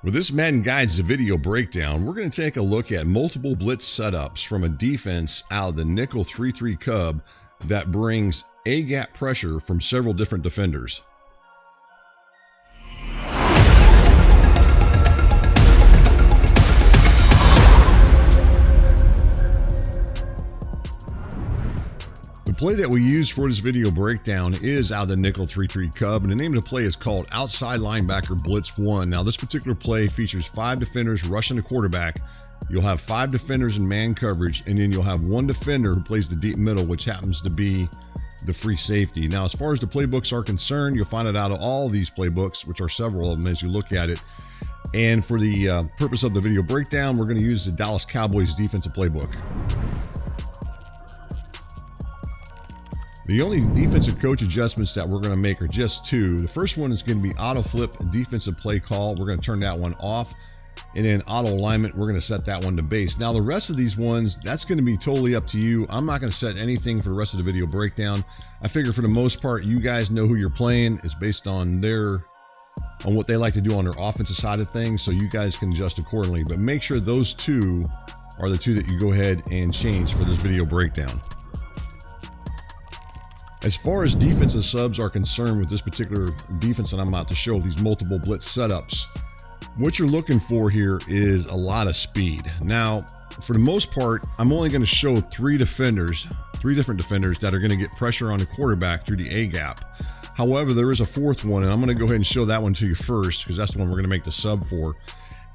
With this Madden Guides video breakdown, we're going to take a look at multiple blitz setups from a defense out of the nickel 3-3 cub that brings A-gap pressure from several different defenders. The play that we use for this video breakdown is out of the nickel 3-3 cub, and the name of the play is called outside linebacker blitz 1. Now this particular play features 5 defenders rushing the quarterback. You'll have 5 defenders in man coverage, and then you'll have 1 defender who plays the deep middle, which happens to be the free safety. Now as far as the playbooks are concerned, you'll find it out of all these playbooks, which are several of them as you look at it. And for the purpose of the video breakdown, we're going to use the Dallas Cowboys defensive playbook. The only defensive coach adjustments that we're going to make are just 2. The first one is going to be auto flip defensive play call. We're going to turn that one off. And then auto alignment, we're going to set that one to base. Now the rest of these ones, that's going to be totally up to you. I'm not going to set anything for the rest of the video breakdown. I figure for the most part, you guys know who you're playing. It's based on what they like to do on their offensive side of things, so you guys can adjust accordingly. But make sure those 2 are the 2 that you go ahead and change for this video breakdown. As far as defensive subs are concerned with this particular defense that I'm about to show, these multiple blitz setups, what you're looking for here is a lot of speed. Now, for the most part, I'm only going to show 3 different defenders that are going to get pressure on the quarterback through the A gap. However, there is a 4th one, and I'm going to go ahead and show that one to you first because that's the one we're going to make the sub for.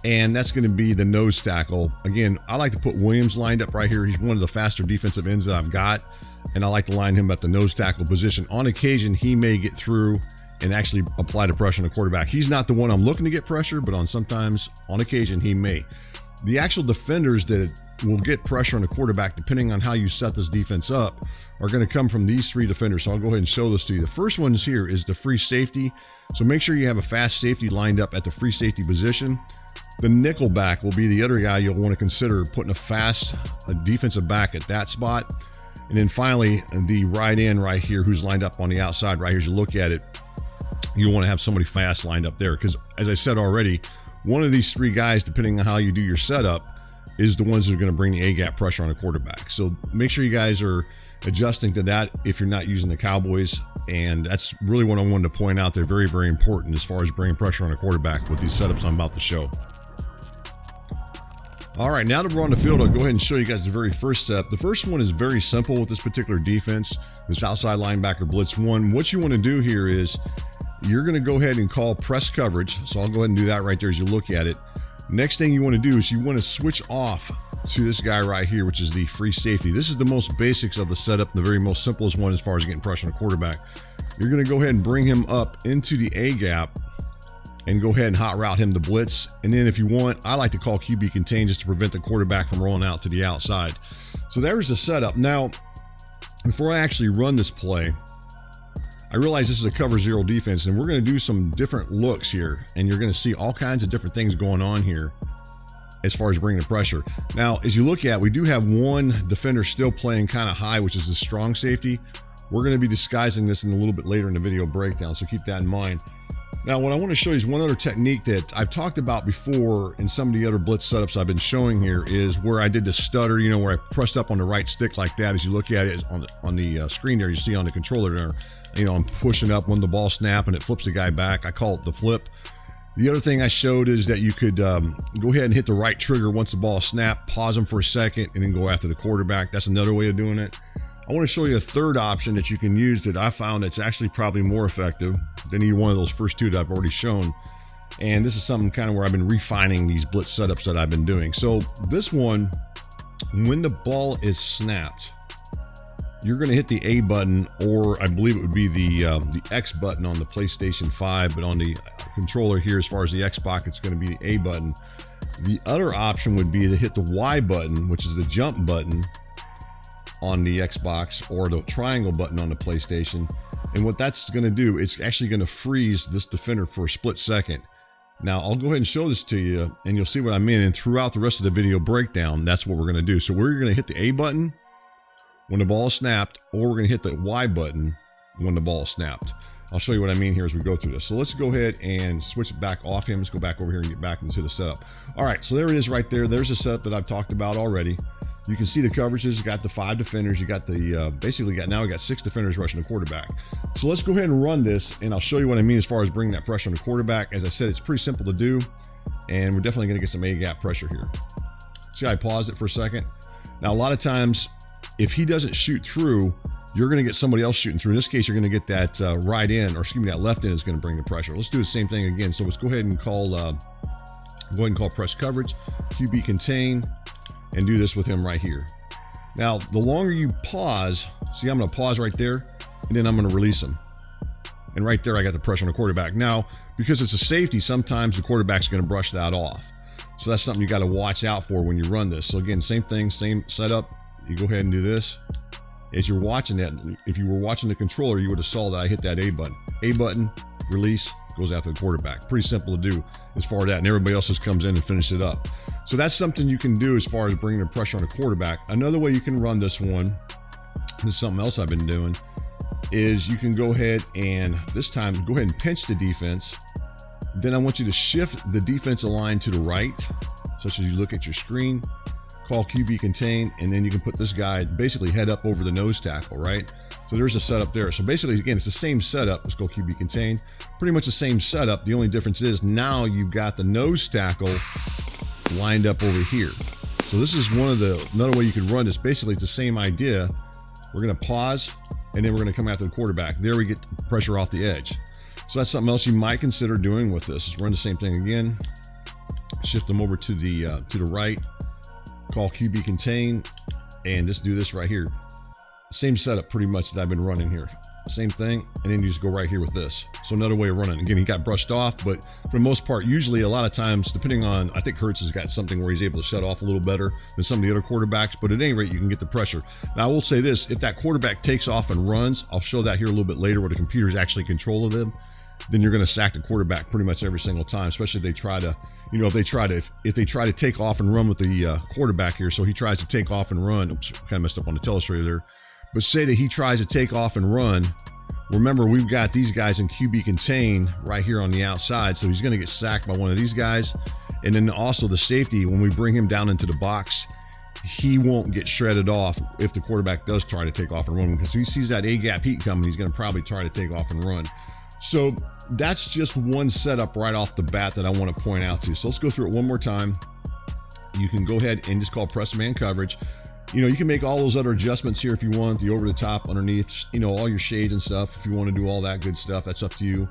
And that's going to be the nose tackle. Again, I like to put Williams lined up right here. He's one of the faster defensive ends that I've got, and I like to line him at the nose tackle position. On occasion, he may get through and actually apply the pressure on the quarterback. He's not the one I'm looking to get pressure, but on occasion, he may. The actual defenders that will get pressure on the quarterback, depending on how you set this defense up, are going to come from these 3 defenders. So I'll go ahead and show this to you. The first one here is the free safety. So make sure you have a fast safety lined up at the free safety position. The nickel back will be the other guy you'll want to consider putting a defensive back at that spot. And then finally, the right end right here, who's lined up on the outside right here. As you look at it, you want to have somebody fast lined up there, because as I said already, one of these 3 guys, depending on how you do your setup, is the ones that are going to bring the A-gap pressure on the quarterback. So make sure you guys are adjusting to that if you're not using the Cowboys. And that's really what I wanted to point out. They're very, very important as far as bringing pressure on the quarterback with these setups I'm about to show. All right, now that we're on the field, I'll go ahead and show you guys the very first step. The first one is very simple with this particular defense, this outside linebacker blitz 1. What you want to do here is you're going to go ahead and call press coverage. So I'll go ahead and do that right there as you look at it. Next thing you want to do is you want to switch off to this guy right here, which is the free safety. This is the most basics of the setup, the very most simplest one as far as getting pressure on the quarterback. You're going to go ahead and bring him up into the A gap and go ahead and hot route him to blitz. And then if you want, I like to call QB contain just to prevent the quarterback from rolling out to the outside. So there's the setup. Now, before I actually run this play, I realize this is a cover 0 defense, and we're going to do some different looks here, and you're going to see all kinds of different things going on here as far as bringing the pressure. Now, as you look at, we do have 1 defender still playing kind of high, which is the strong safety. We're going to be disguising this in a little bit later in the video breakdown, so keep that in mind. Now, what I want to show you is one other technique that I've talked about before in some of the other blitz setups I've been showing here, is where I did the stutter, where I pressed up on the right stick like that. As you look at it on the screen there, you see on the controller there, I'm pushing up when the ball snap and it flips the guy back. I call it the flip. The other thing I showed is that you could go ahead and hit the right trigger once the ball snapped, pause them for a second, and then go after the quarterback. That's another way of doing it. I want to show you a third option that you can use that I found that's actually probably more effective than either one of those first 2 that I've already shown. And this is something kind of where I've been refining these blitz setups that I've been doing. So this one, when the ball is snapped, you're going to hit the A button, or I believe it would be the X button on the PlayStation 5, but on the controller here, as far as the Xbox, it's going to be the A button. The other option would be to hit the Y button, which is the jump button on the Xbox, or the triangle button on the PlayStation. And what that's going to do, it's actually going to freeze this defender for a split second. Now, I'll go ahead and show this to you, and you'll see what I mean. And throughout the rest of the video breakdown, that's what we're going to do. So we're going to hit the A button when the ball is snapped, or we're going to hit the Y button when the ball is snapped. I'll show you what I mean here as we go through this. So let's go ahead and switch it back off him. Let's go back over here and get back into the setup. All right, so there it is right there. There's a setup that I've talked about already. You can see the coverages. You got the 5 defenders. You got the now we got 6 defenders rushing the quarterback. So let's go ahead and run this, and I'll show you what I mean as far as bringing that pressure on the quarterback. As I said, it's pretty simple to do, and we're definitely going to get some A-gap pressure here. See, I paused it for a second. Now, a lot of times, if he doesn't shoot through, you're going to get somebody else shooting through. In this case, you're going to get that right end, or excuse me, that left end is going to bring the pressure. Let's do the same thing again. So let's go ahead and call press coverage, QB contain, and do this with him right here. Now, the longer you pause, see, I'm going to pause right there, and then I'm going to release him. And right there, I got the pressure on the quarterback. Now, because it's a safety, sometimes the quarterback's going to brush that off. So that's something you got to watch out for when you run this. So again, same thing, same setup. You go ahead and do this. As you're watching that, if you were watching the controller, you would have saw that I hit that A button. A button, release, goes after the quarterback. Pretty simple to do as far as that, and everybody else just comes in and finishes it up. So that's something you can do as far as bringing the pressure on the quarterback. Another way you can run this one, this is something else I've been doing, is you can go ahead and this time go ahead and pinch the defense. Then I want you to shift the defensive line to the right, such as you look at your screen, call QB contain, and then you can put this guy basically head up over the nose tackle, right? So there's a setup there. So basically, again, it's the same setup. Let's go QB contain. Pretty much the same setup. The only difference is now you've got the nose tackle lined up over here. So this is another way you can run this. Basically, it's the same idea. We're going to pause, and then we're going to come after the quarterback. There we get pressure off the edge. So that's something else you might consider doing with this. Is run the same thing again. Shift them over to the right. Call QB contain, and just do this right here. Same setup pretty much that I've been running here. Same thing, and then you just go right here with this. So another way of running. Again, he got brushed off, but for the most part, usually a lot of times, depending on, I think Hurts has got something where he's able to shut off a little better than some of the other quarterbacks, but at any rate, you can get the pressure. Now, I will say this, if that quarterback takes off and runs, I'll show that here a little bit later where the computer's actually control of them, then you're going to sack the quarterback pretty much every single time, especially if they try to, if they try to take off and run with the quarterback here. So he tries to take off and run. Oops, kind of messed up on the telestrator there. But say that he tries to take off and run. Remember, we've got these guys in QB contain right here on the outside. So he's going to get sacked by one of these guys. And then also the safety, when we bring him down into the box, he won't get shredded off if the quarterback does try to take off and run. Because if he sees that A-gap heat coming, he's going to probably try to take off and run. So that's just one setup right off the bat that I want to point out to. So let's go through it one more time. You can go ahead and just call press man coverage. You can make all those other adjustments here if you want, the over the top, underneath, all your shades and stuff. If you want to do all that good stuff, that's up to you.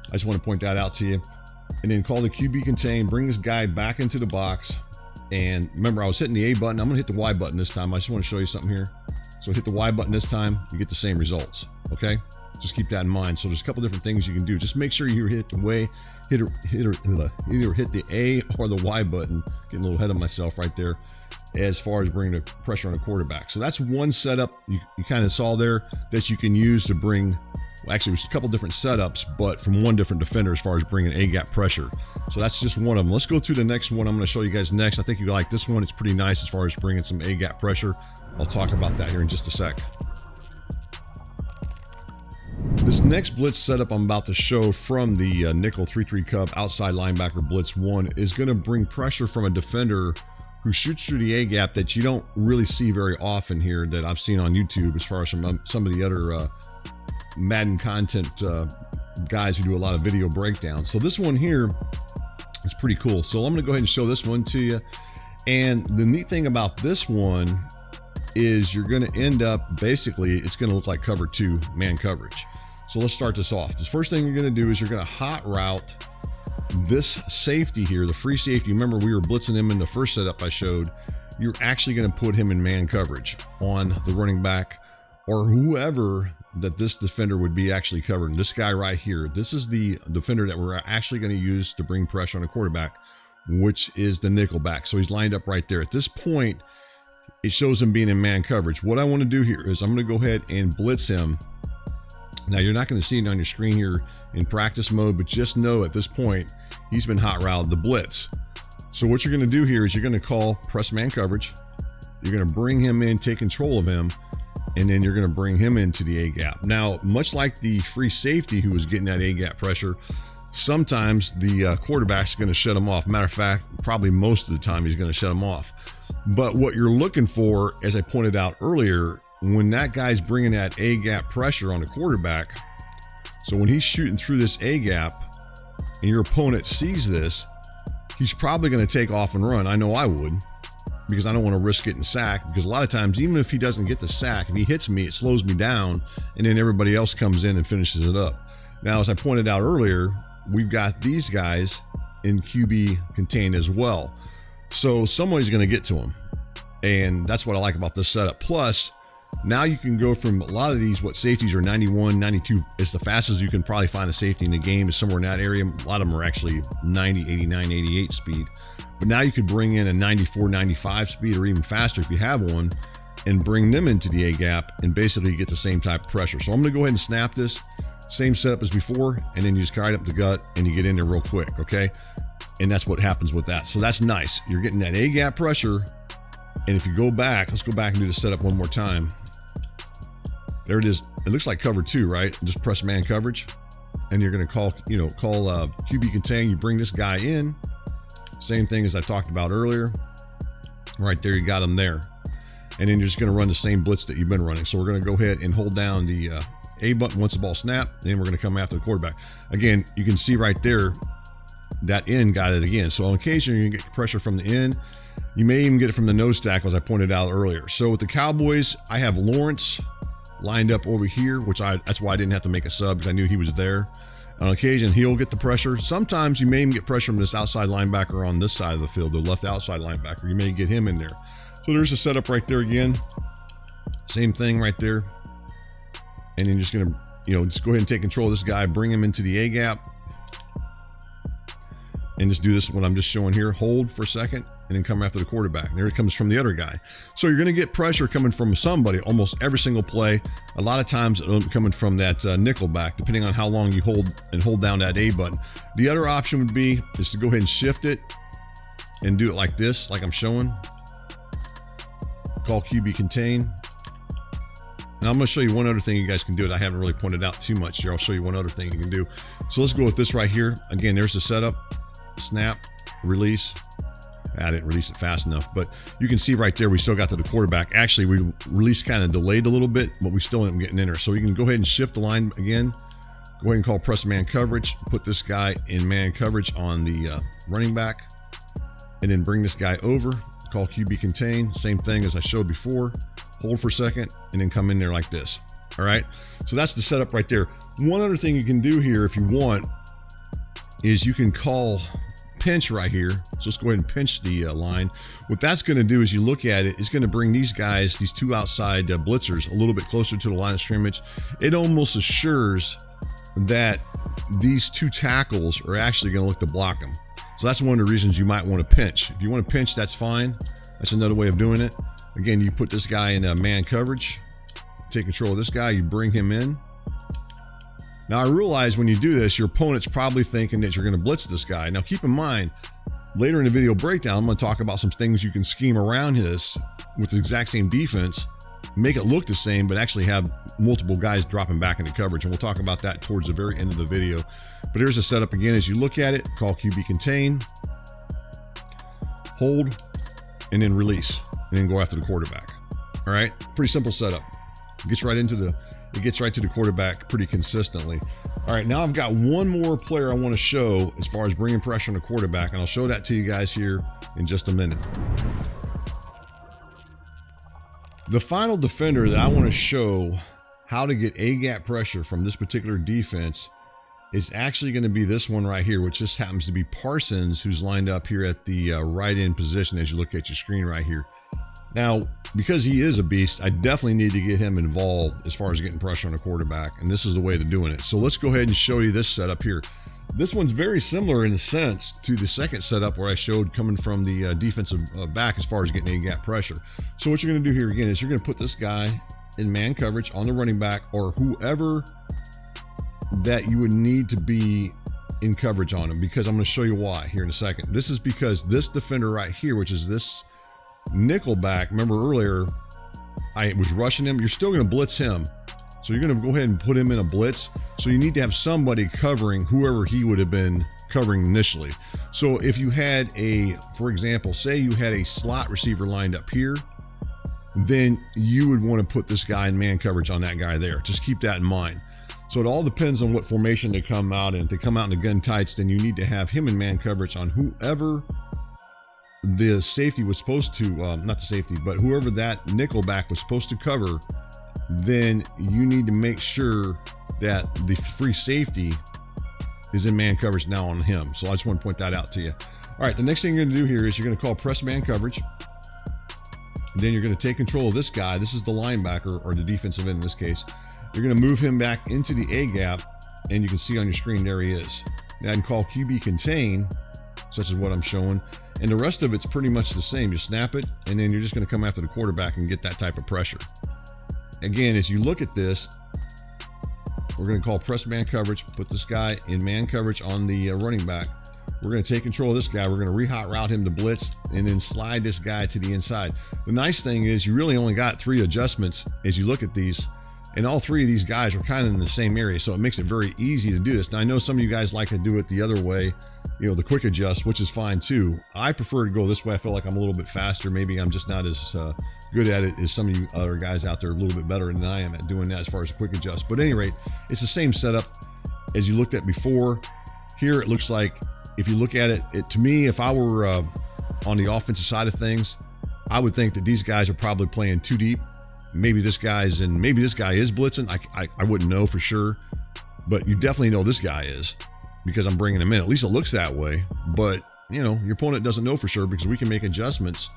I just want to point that out to you. And then call the QB contain, bring this guy back into the box. And remember, I was hitting the A button. I'm going to hit the Y button this time. I just want to show you something here. So hit the Y button this time, you get the same results. Okay? Just keep that in mind. So there's a couple different things you can do. Just make sure you hit the either hit the A or the Y button. Getting a little ahead of myself right there as far as bringing the pressure on a quarterback. So that's one setup you kind of saw there that you can use to bring, well, actually it was a couple different setups, but from one different defender as far as bringing A-gap pressure. So that's just one of them. Let's go through the next one I'm going to show you guys next. I think you like this one. It's pretty nice as far as bringing some A-gap pressure. I'll talk about that here in just a sec. This next blitz setup I'm about to show from the nickel 3-3 Cub outside linebacker blitz 1 is going to bring pressure from a defender who shoots through the A-gap that you don't really see very often here that I've seen on YouTube as far as from some of the other Madden content guys who do a lot of video breakdowns. So this one here is pretty cool. So I'm going to go ahead and show this one to you. And the neat thing about this one is you're going to end up, basically, it's going to look like cover 2 man coverage. So let's start this off. The first thing you're going to do is you're going to hot route this safety here, the free safety. Remember, we were blitzing him in the first setup I showed. You're actually going to put him in man coverage on the running back or whoever that this defender would be actually covering. This guy right here, this is the defender that we're actually going to use to bring pressure on a quarterback, which is the nickel back. So he's lined up right there. At this point, it shows him being in man coverage. What I want to do here is I'm going to go ahead and blitz him. Now, you're not going to see it on your screen here in practice mode, but just know at this point, he's been hot routed the blitz. So what you're going to do here is you're going to call press man coverage. You're going to bring him in, take control of him, and then you're going to bring him into the A gap. Now, much like the free safety who was getting that A gap pressure, sometimes the quarterback's going to shut him off. Matter of fact, probably most of the time he's going to shut him off. But what you're looking for, as I pointed out earlier, when that guy's bringing that A gap pressure on the quarterback, so when he's shooting through this A gap and your opponent sees this, he's probably going to take off and run. I know I would, because I don't want to risk getting sacked, because a lot of times, even if he doesn't get the sack, if he hits me, it slows me down, and then everybody else comes in and finishes it up. Now, as I pointed out earlier, we've got these guys in QB contain as well. So somebody's going to get to him. And that's what I like about this setup. Plus, now you can go from a lot of these, what safeties are 91, 92. It's the fastest you can probably find a safety in the game is somewhere in that area. A lot of them are actually 90, 89, 88 speed. But now you could bring in a 94, 95 speed or even faster if you have one and bring them into the A gap and basically get the same type of pressure. So I'm going to go ahead and snap this. Same setup as before, and then you just carry it up the gut and you get in there real quick, okay? And that's what happens with that. So that's nice. You're getting that A gap pressure. And if you go back, let's go back and do the setup one more time. There it is. It looks like cover 2, right? Just press man coverage. And you're going to call QB contain. You bring this guy in. Same thing as I talked about earlier. Right there, you got him there. And then you're just going to run the same blitz that you've been running. So we're going to go ahead and hold down the A button once the ball snapped. Then we're going to come after the quarterback. Again, you can see right there, that end got it again. So on occasion, you can get pressure from the end. You may even get it from the nose tackle, as I pointed out earlier. So with the Cowboys, I have Lawrence lined up over here, that's why I didn't have to make a sub, because I knew he was there. On occasion, he'll get the pressure. Sometimes you may even get pressure from this outside linebacker on this side of the field, the left outside linebacker. You may get him in there. So there's the setup right there again. Same thing right there. And then you're just going to, just go ahead and take control of this guy, bring him into the A gap. And just do this, what I'm just showing here. Hold for a second, and then come after the quarterback. There it comes from the other guy. So you're going to get pressure coming from somebody almost every single play. A lot of times coming from that nickel back, depending on how long you hold down that A button. The other option would be is to go ahead and shift it and do it like this, like I'm showing. Call QB contain. Now I'm going to show you one other thing you guys can do that I haven't really pointed out too much here. I'll show you one other thing you can do. So let's go with this right here. Again, there's the setup. Snap, release. I didn't release it fast enough, but you can see right there we still got to the quarterback. Actually, we release kind of delayed a little bit, but we still ended up getting in there. So you can go ahead and shift the line again. Go ahead and call press man coverage. Put this guy in man coverage on the running back, and then bring this guy over. Call QB contain. Same thing as I showed before. Hold for a second, and then come in there like this. All right. So that's the setup right there. One other thing you can do here, if you want, is you can call pinch right here. So let's go ahead and pinch the line. What that's going to do is you look at it, it's going to bring these guys, these two outside blitzers, a little bit closer to the line of scrimmage. It almost assures that these two tackles are actually going to look to block them. So that's one of the reasons you might want to pinch. If you want to pinch, that's fine. That's another way of doing it. Again, you put this guy in man coverage, take control of this guy, you bring him in. Now, I realize when you do this, your opponent's probably thinking that you're going to blitz this guy. Now, keep in mind, later in the video breakdown, I'm going to talk about some things you can scheme around this with the exact same defense, make it look the same, but actually have multiple guys dropping back into coverage. And we'll talk about that towards the very end of the video. But here's the setup again. As you look at it, call QB contain, hold, and then release, and then go after the quarterback. All right, pretty simple setup. It gets right to the quarterback pretty consistently. All right, now I've got one more player I want to show as far as bringing pressure on the quarterback, and I'll show that to you guys here in just a minute. The final defender that I want to show how to get A-gap pressure from this particular defense is actually going to be this one right here, which just happens to be Parsons, who's lined up here at the right end position as you look at your screen right here. Now, because he is a beast, I definitely need to get him involved as far as getting pressure on the quarterback, and this is the way to doing it. So let's go ahead and show you this setup here. This one's very similar in a sense to the second setup where I showed coming from the defensive back as far as getting A-gap pressure. So what you're going to do here again is you're going to put this guy in man coverage on the running back or whoever that you would need to be in coverage on him, because I'm going to show you why here in a second. This is because this defender right here, which is this nickel back, remember earlier I was rushing him, you're still going to blitz him. So you're going to go ahead and put him in a blitz. So you need to have somebody covering whoever he would have been covering initially. So if you had for example, say you had a slot receiver lined up here, then you would want to put this guy in man coverage on that guy there. Just keep that in mind. So it all depends on what formation they come out in. If they come out in the gun tights, then you need to have him in man coverage on whoever the safety was supposed to, not the safety, but whoever that nickelback was supposed to cover. Then you need to make sure that the free safety is in man coverage now on him. So I just want to point that out to you. All right, the next thing you're going to do here is you're going to call press man coverage. And then you're going to take control of this guy. This is the linebacker, or the defensive end in this case. You're going to move him back into the A gap, and you can see on your screen, there he is. Now I can call QB contain, such as what I'm showing. And the rest of it's pretty much the same. You snap it, and then you're just going to come after the quarterback and get that type of pressure. Again, as you look at this, we're going to call press man coverage, put this guy in man coverage on the running back. We're going to take control of this guy. We're going to re-hot route him to blitz and then slide this guy to the inside. The nice thing is you really only got 3 adjustments as you look at these, and all 3 of these guys are kind of in the same area, so it makes it very easy to do this. Now, I know some of you guys like to do it the other way, you know, the quick adjust, which is fine too. I prefer to go this way. I feel like I'm a little bit faster. Maybe I'm just not as good at it as some of you other guys out there, a little bit better than I am at doing that as far as a quick adjust. But at any rate, it's the same setup as you looked at before. Here it looks like, if you look at it, to me, if I were on the offensive side of things, I would think that these guys are probably playing too deep. Maybe this guy is blitzing. I wouldn't know for sure, but you definitely know this guy is, because I'm bringing him in. At least it looks that way. But you know, your opponent doesn't know for sure, because we can make adjustments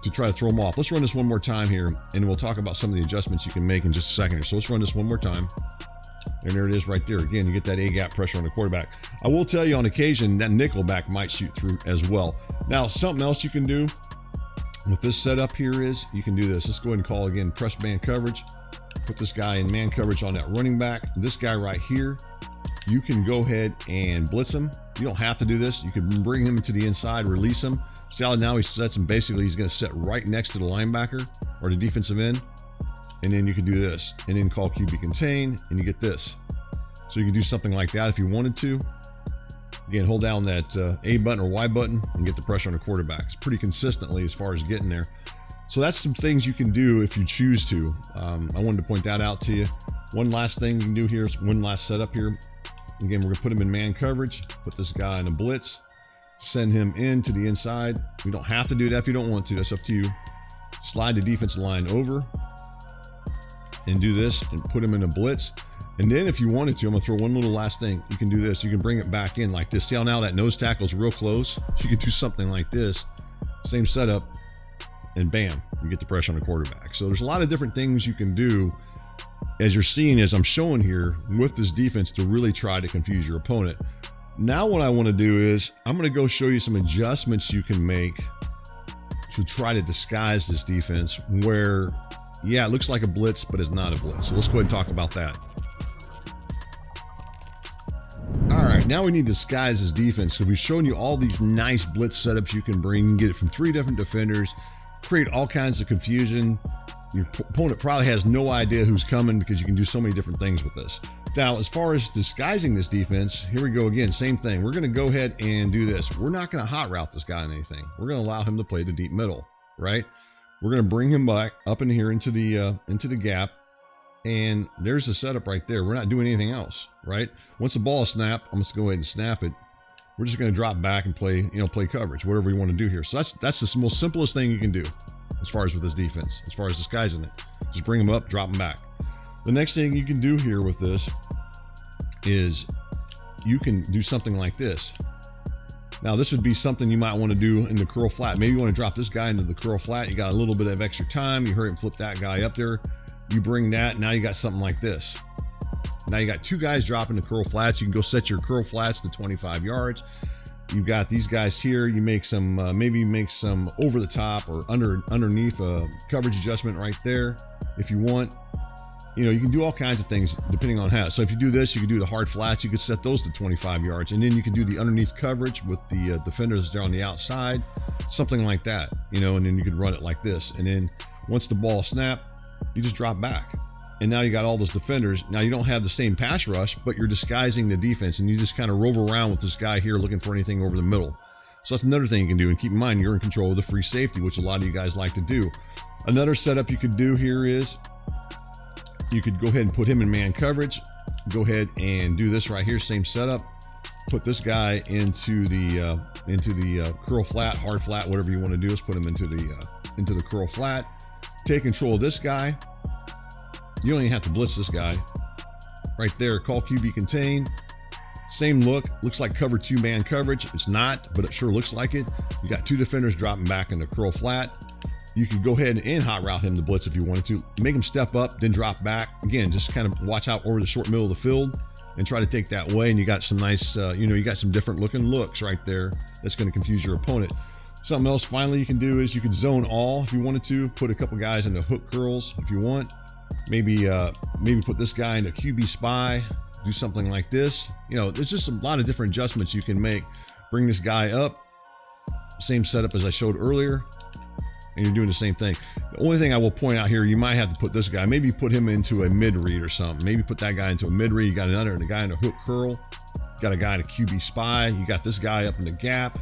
to try to throw them off. Let's run this one more time here, and we'll talk about some of the adjustments you can make in just a second here. So let's run this one more time. And there it is right there. Again, you get that A-gap pressure on the quarterback. I will tell you, on occasion, that nickelback might shoot through as well. Now, something else you can do with this setup here is you can do this. Let's go ahead and call again press man coverage. Put this guy in man coverage on that running back. This guy right here, you can go ahead and blitz him. You don't have to do this. You can bring him to the inside, release him. See how now he sets him, basically he's going to set right next to the linebacker or the defensive end. And then you can do this, and then call QB contain, and you get this. So you can do something like that if you wanted to. Again, hold down that A button or Y button and get the pressure on the quarterbacks pretty consistently as far as getting there. So that's some things you can do if you choose to. I wanted to point that out to you. One last thing you can do here is one last setup here. Again, we're going to put him in man coverage, put this guy in a blitz, send him in to the inside. You don't have to do that if you don't want to. That's up to you. Slide the defensive line over and do this and put him in a blitz. And then if you wanted to, I'm gonna throw one little last thing. You can do this. You can bring it back in like this. See how now that nose tackle is real close? You can do something like this. Same setup, and bam, you get the pressure on the quarterback. So there's a lot of different things you can do, as you're seeing, as I'm showing here, with this defense to really try to confuse your opponent. Now what I want to do is I'm going to go show you some adjustments you can make to try to disguise this defense where, yeah, it looks like a blitz, but it's not a blitz. So let's go ahead and talk about that. All right, now we need to disguise this defense. So we've shown you all these nice blitz setups you can bring, get it from 3 different defenders, create all kinds of confusion. Your opponent probably has no idea who's coming because you can do so many different things with this. Now, as far as disguising this defense, here we go again, same thing. We're going to go ahead and do this. We're not going to hot route this guy in anything. We're going to allow him to play the deep middle, right? We're going to bring him back up in here into the gap, and there's the setup right there. We're not doing anything else, right? Once the ball is snapped, I'm just going to go ahead and snap it. We're just going to drop back and play, play coverage, whatever we want to do here. So that's the most simplest thing you can do as far as with this defense, as far as disguising it. Just bring them up, drop them back. The next thing you can do here with this is you can do something like this. Now, this would be something you might want to do in the curl flat. Maybe you want to drop this guy into the curl flat. You got a little bit of extra time. You hurry and flip that guy up there. You bring that. Now you got something like this. Now you got 2 guys dropping the curl flats. You can go set your curl flats to 25 yards. You've got these guys here. You make some, maybe make some over the top or underneath a coverage adjustment right there if you want. You can do all kinds of things depending on how. So if you do this, you can do the hard flats. You could set those to 25 yards. And then you can do the underneath coverage with the defenders there on the outside, something like that, and then you could run it like this. And then once the ball snapped, you just drop back. And now you got all those defenders. Now you don't have the same pass rush, but you're disguising the defense, and you just kind of rove around with this guy here looking for anything over the middle. So that's another thing you can do. And keep in mind, you're in control of the free safety, which a lot of you guys like to do. Another setup you could do here is you could go ahead and put him in man coverage. Go ahead and do this right here, same setup. Put this guy into the curl flat, hard flat, whatever you want to do is put him into the curl flat. Take control of this guy. You don't even have to blitz this guy. Right there, call QB contain. Same look, looks like cover 2 man coverage. It's not, but it sure looks like it. You got 2 defenders dropping back into curl flat. You can go ahead and hot route him to blitz if you wanted to. Make him step up, then drop back. Again, just kind of watch out over the short middle of the field and try to take that way. And you got some nice, you got some different looking looks right there. That's going to confuse your opponent. Something else finally you can do is you can zone all if you wanted to. Put a couple guys into hook curls if you want. Maybe put this guy into QB spy. Do something like this. There's just a lot of different adjustments you can make. Bring this guy up. Same setup as I showed earlier. And you're doing the same thing. The only thing I will point out here, you might have to put this guy, maybe put him into a mid read or something. Maybe put that guy into a mid read. You got another guy in a hook curl. You got a guy in a QB spy. You got this guy up in the gap.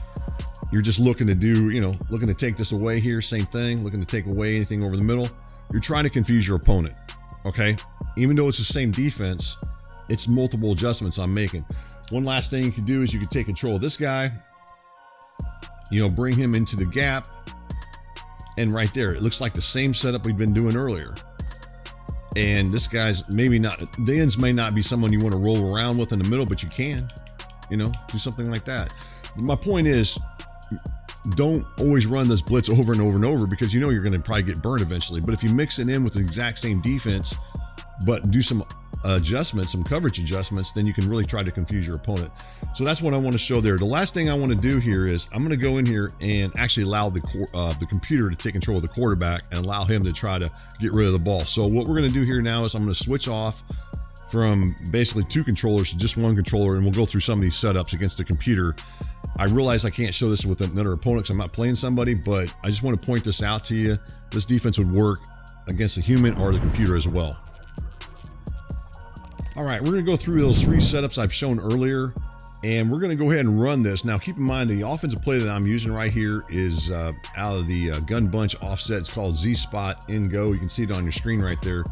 You're just looking to do, looking to take this away here. Same thing. Looking to take away anything over the middle. You're trying to confuse your opponent. Okay. Even though it's the same defense, it's multiple adjustments I'm making. One last thing you can do is you can take control of this guy. Bring him into the gap. And right there, it looks like the same setup we've been doing earlier. And this guy's maybe not, the ends may not be someone you want to roll around with in the middle, but you can, do something like that. My point is, don't always run this blitz over and over and over because you're going to probably get burned eventually. But if you mix it in with the exact same defense, but do some adjustments, some coverage adjustments, then you can really try to confuse your opponent. So that's what I want to show there. The last thing I want to do here is I'm going to go in here and actually allow the computer to take control of the quarterback and allow him to try to get rid of the ball. So what we're going to do here now is I'm going to switch off from basically 2 controllers to just 1 controller, and we'll go through some of these setups against the computer. I realize I can't show this with another opponent because I'm not playing somebody, but I just want to point this out to you. This defense would work against a human or the computer as well. All right, we're going to go through those 3 setups I've shown earlier, and we're going to go ahead and run this. Now, keep in mind, the offensive play that I'm using right here is out of the gun bunch offset. It's called Z-Spot in Go. You can see it on your screen right there.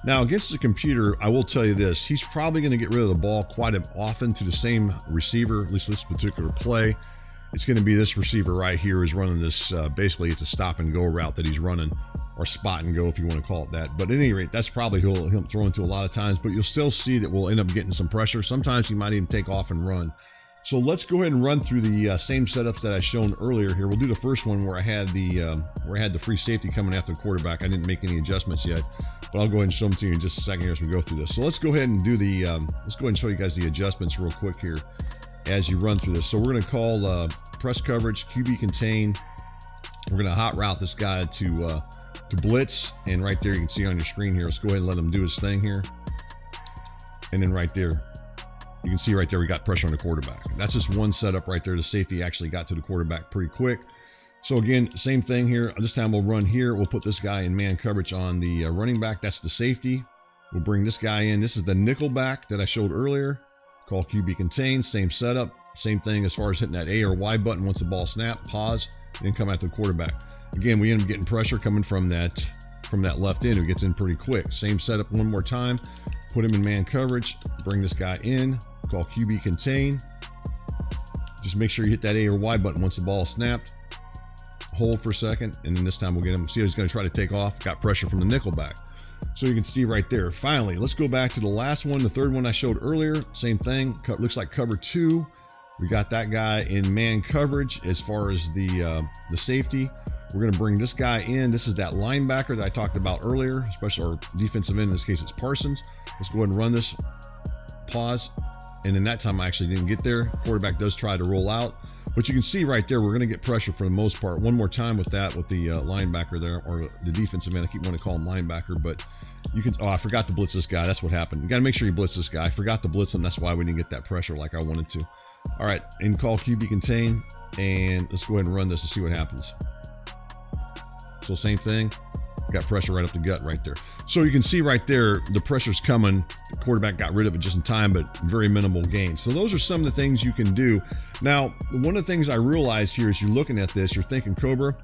Now, against the computer, I will tell you this. He's probably going to get rid of the ball quite often to the same receiver, at least this particular play. It's going to be this receiver right here is running this, basically it's a stop and go route that he's running, or spot and go if you want to call it that. But at any rate, that's probably who he'll throw into a lot of times, but you'll still see that we'll end up getting some pressure. Sometimes he might even take off and run. So let's go ahead and run through the same setups that I shown earlier here. We'll do the first one where I had the free safety coming after the quarterback. I didn't make any adjustments yet, but I'll go ahead and show them to you in just a second here as we go through this. So let's go ahead and do the, let's go ahead and show you guys the adjustments real quick here as you run through this. So we're going to call press coverage, QB contain. We're going to hot route this guy to blitz, and right there you can see on your screen here. Let's go ahead and let him do his thing here. And then right there, you can see right there we got pressure on the quarterback. That's just one setup right there. The safety actually got to the quarterback pretty quick. So again, same thing here. This time we'll run here. We'll put this guy in man coverage on the running back. That's the safety. We'll bring this guy in. This is the nickel back that I showed earlier. Call QB contain. Same setup. Same thing as far as hitting that A or Y button once the ball snapped. Pause, and then come after the quarterback. Again, we end up getting pressure coming from that left end who gets in pretty quick. Same setup one more time. Put him in man coverage. Bring this guy in. Call QB contain. Just make sure you hit that A or Y button once the ball is snapped. Hold for a second, and then this time we'll get him. See how he's going to try to take off. Got pressure from the nickel back. So you can see right there. Finally, let's go back to the last one, the third one I showed earlier. Same thing. Looks like cover 2. We got that guy in man coverage as far as the safety. We're going to bring this guy in. This is that linebacker that I talked about earlier, especially our defensive end. In this case, it's Parsons. Let's go ahead and run this. Pause. And in that time, I actually didn't get there. Quarterback does try to roll out. But you can see right there, we're going to get pressure for the most part. One more time with that, with the linebacker there, or the defensive end. I keep wanting to call him linebacker, but you can, I forgot to blitz this guy. That's what happened. You got to make sure you blitz this guy. I forgot to blitz him. That's why we didn't get that pressure like I wanted to. All right, and call QB contain, and let's go ahead and run this and see what happens. So same thing. got pressure right up the gut right there. So you can see right there, the pressure's coming. The quarterback got rid of it just in time, but very minimal gain. So those are some of the things you can do. Now, one of the things I realized here as you're looking at this, you're thinking, Cobra,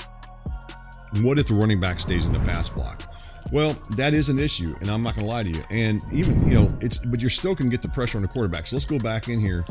what if the running back stays in the pass block? Well, that is an issue, and I'm not going to lie to you. And even, but you're still can get the pressure on the quarterback. So let's go back in here.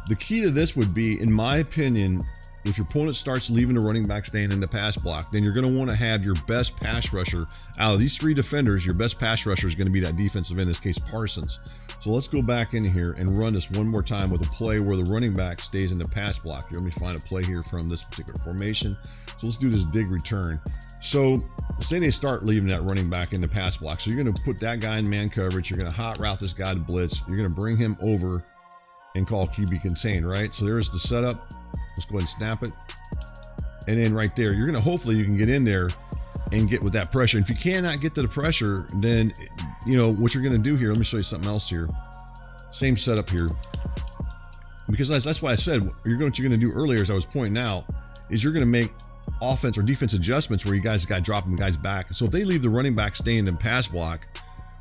The key to this would be, in my opinion, if your opponent starts leaving the running back staying in the pass block, then you're going to want to have your best pass rusher out of these three defenders. Your best pass rusher is going to be that defensive end, in this case, Parsons. So let's go back in here and run this one more time with a play where the running back stays in the pass block. Here, let me find a play here from this particular formation. So let's do this dig return. So say they start leaving that running back in the pass block. So you're going to put that guy in man coverage. You're going to hot route this guy to blitz. You're going to bring him over and call QB contain, right? So there's the setup. Let's go ahead and snap it. And then right there, you're going to, hopefully you can get in there and get with that pressure. And if you cannot get to the pressure, then, what you're going to do here, let me show you something else here. Same setup here. Because that's why I said, what you're going to do earlier, as I was pointing out, is you're going to make offense or defense adjustments where you guys got dropping guys back. So if they leave the running back staying in pass block,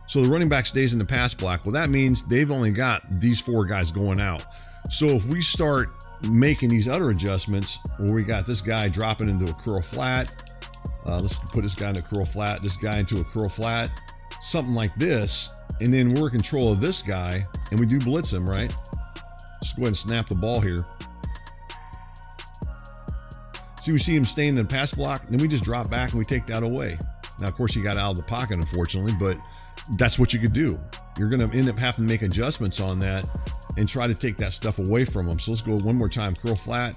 so the running back stays in the pass block, well, that means they've only got these four guys going out. So if we start making these other adjustments where we got this guy dropping into a curl flat, let's put this guy into a curl flat, this guy into a curl flat, something like this, and then we're in control of this guy and we do blitz him, right? Let's go ahead and snap the ball here. See, we see him staying in the pass block, and then we just drop back and we take that away. Now, of course, he got out of the pocket, unfortunately, but that's what you could do. You're going to end up having to make adjustments on that and try to take that stuff away from him. So let's go one more time. Curl flat,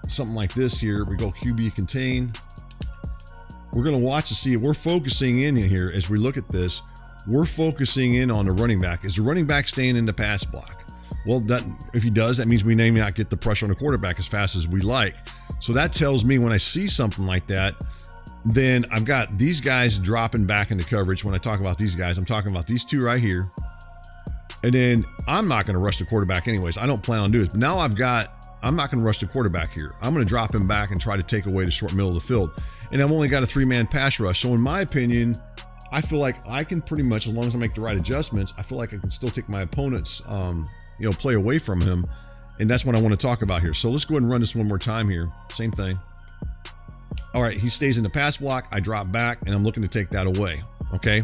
something like this here. We go QB contain. We're going to watch to see if we're focusing in here as we look at this. We're focusing in on the running back. Is the running back staying in the pass block? Well, if he does, that means we may not get the pressure on the quarterback as fast as we like. So that tells me when I see something like that, then I've got these guys dropping back into coverage. When I talk about these guys, I'm talking about these two right here. And then I'm not going to rush the quarterback anyways. I don't plan on doing this. But now I'm not going to rush the quarterback here. I'm going to drop him back and try to take away the short middle of the field. And I've only got a 3-man pass rush. So in my opinion, I feel like I can pretty much, as long as I make the right adjustments, I feel like I can still take my opponent's play away from him. And that's what I want to talk about here. So let's go ahead and run this one more time here. Same thing. All right, he stays in the pass block. I drop back and I'm looking to take that away. Okay.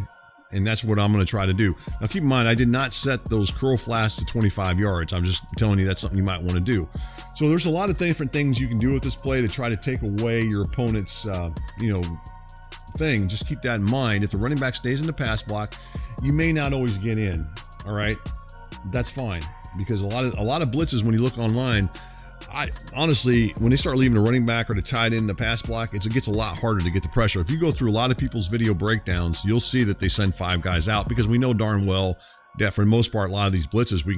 And that's what I'm going to try to do. Now keep in mind, I did not set those curl flats to 25 yards. I'm just telling you that's something you might want to do. So there's a lot of different things you can do with this play to try to take away your opponent's, thing. Just keep that in mind. If the running back stays in the pass block, you may not always get in. All right. That's fine. Because a lot of blitzes, when you look online, I honestly, when they start leaving the running back or the tight end in the pass block, it gets a lot harder to get the pressure. If you go through a lot of people's video breakdowns, you'll see that they send 5 guys out because we know darn well that for the most part, a lot of these blitzes we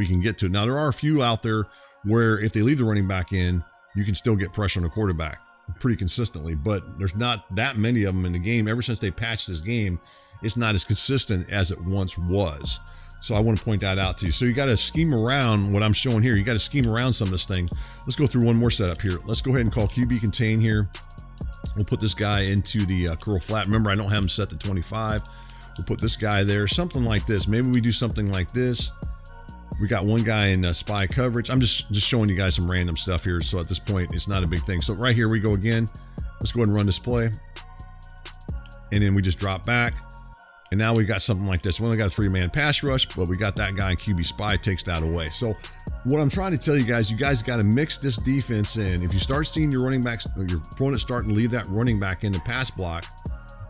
can get to. Now there are a few out there where if they leave the running back in, you can still get pressure on the quarterback pretty consistently, but there's not that many of them in the game. Ever since they patched this game, it's not as consistent as it once was. So I want to point that out to you. So you got to scheme around what I'm showing here. You got to scheme around some of this thing. Let's go through one more setup here. Let's go ahead and call QB contain here. We'll put this guy into the curl flat. Remember, I don't have him set to 25. We'll put this guy there, something like this. Maybe we do something like this. We got one guy in spy coverage. I'm just showing you guys some random stuff here. So at this point, it's not a big thing. So right here we go again. Let's go ahead and run this play. And then we just drop back. And now we got something like this. We only got a 3-man pass rush, but we got that guy in QB spy, takes that away. So what I'm trying to tell you guys got to mix this defense in. If you start seeing your running backs or your opponent starting to leave that running back in the pass block,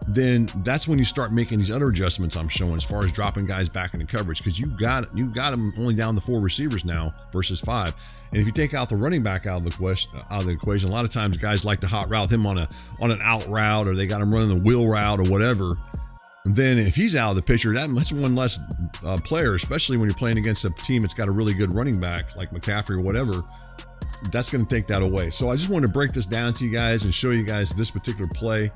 then that's when you start making these other adjustments I'm showing as far as dropping guys back into coverage, because you got them only down to 4 receivers now versus 5. And if you take out the running back out of the equation, a lot of times guys like to hot route him on an out route, or they got him running the wheel route or whatever. Then if he's out of the picture, that's one less player, especially when you're playing against a team that's got a really good running back like McCaffrey or whatever. That's going to take that away. So I just wanted to break this down to you guys and show you guys this particular play.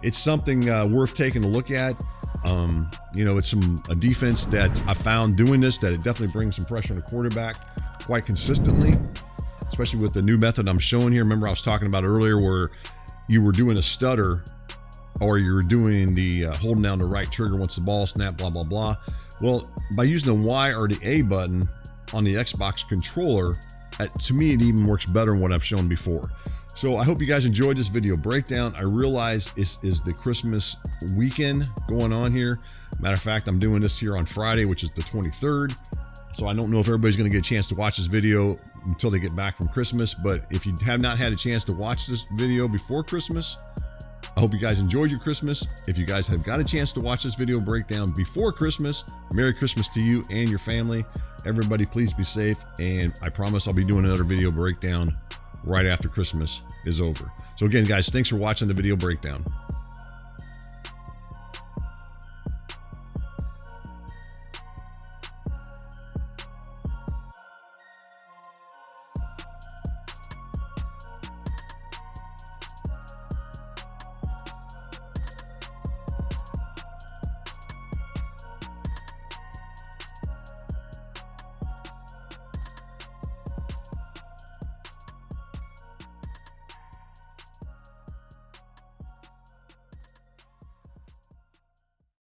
It's something worth taking a look at. It's a defense that I found doing this, that it definitely brings some pressure on the quarterback quite consistently, especially with the new method I'm showing here. Remember I was talking about earlier where you were doing a stutter, or you were doing the holding down the right trigger once the ball snapped, blah, blah, blah. Well, by using the Y or the A button on the Xbox controller, to me, it even works better than what I've shown before. So I hope you guys enjoyed this video breakdown. I realize this is the Christmas weekend going on here. Matter of fact, I'm doing this here on Friday, which is the 23rd. So I don't know if everybody's going to get a chance to watch this video until they get back from Christmas. But if you have not had a chance to watch this video before Christmas, I hope you guys enjoyed your Christmas. If you guys have got a chance to watch this video breakdown before Christmas, Merry Christmas to you and your family. Everybody, please be safe. And I promise I'll be doing another video breakdown right after Christmas is over. So again, guys, thanks for watching the video breakdown.